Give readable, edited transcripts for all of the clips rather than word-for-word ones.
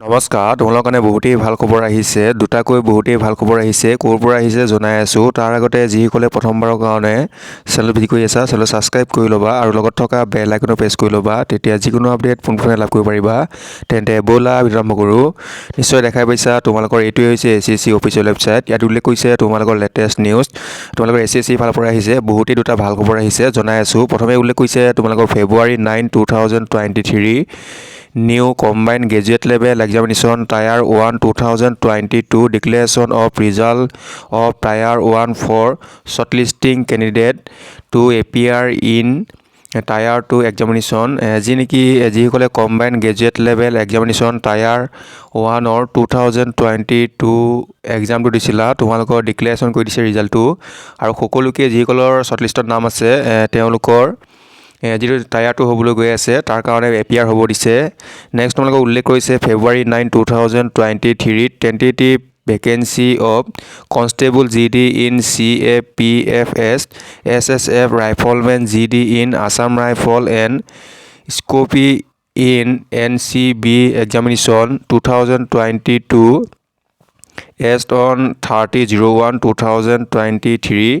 নমস্কাৰ, তোমালোকৰ কাৰণে বহুতেই ভাল খবৰ আহিছে। দুটাকৈ বহুতেই ভাল খবৰ আহিছে। ক'ৰ পৰা আহিছে জনাই আছোঁ। তাৰ আগতে যিসকলে প্ৰথমবাৰৰ কাৰণে চেনেল ভিজিট কৰি আছা, চেনেল ছাবস্ক্ৰাইব কৰি ল'বা আৰু লগত থকা বেল আইকনটো প্ৰেছ কৰি ল'বা। তেতিয়া যিকোনো আপডেট পোনপটীয়াকৈ লাভ কৰিব পাৰিবা। তেন্তে ব'লা ভিডিঅ' আৰম্ভ কৰোঁ। নিশ্চয় দেখাই পাইছা, তোমালোকৰ এইটোৱে হৈছে SSC অফিচিয়েল ৱেবছাইট। ইয়াত উল্লেখ কৰিছে তোমালোকৰ লেটেষ্ট নিউজ। তোমালোকৰ SSC ফালৰ পৰা আহিছে। বহুতেই দুটা ভাল খবৰ আহিছে জনাই আছোঁ। প্ৰথমে উল্লেখ কৰিছে তোমালোকৰ February 9, 2023 New Combined Graduate Level Examination Tier 1 2022 Declaration of Result of Tier 1 for Shortlisting Candidate to appear in Tier 2 Examination যিসকলে Combined Graduate Level Examination Tier 1 or 2022 এক্সামটো দিছিলা, তোমালোকৰ ডিক্লেৰেশ্যন কৰি দিছে ৰিজাল্টটো। আৰু সকলোকে যিসকলৰ শ্বৰ্টলিষ্টত নাম আছে তেওঁলোকৰ যিটো টায়াৰ 2 হ'বলৈ গৈ আছে তাৰ কাৰণে এপিয়াৰ হ'ব দিছে। নেক্সট তোমালোকক উল্লেখ কৰিছে February 9, 2023 tentative vacancy of constable GD in CAPFS SSF riflemen GD in Assam rifle and sepoy in NCB examination 2022 এষ্ট অন 30/01/2023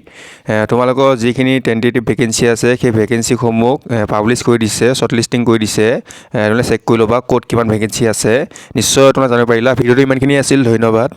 তোমালোকৰ যিখিনি টেণ্টেটিভ ভেকেঞ্চি আছে সেই ভেকেঞ্চিসমূহ পাব্লিছ কৰি দিছে, শ্বৰ্টলিষ্টিং কৰি দিছে। তোমালোকে চেক কৰি ল'বা ক'ত কিমান ভেকেঞ্চি আছে। নিশ্চয় তোমালোকে জানিব পাৰিলা। ভিডিঅ'টো ইমানখিনি আছিল। ধন্যবাদ।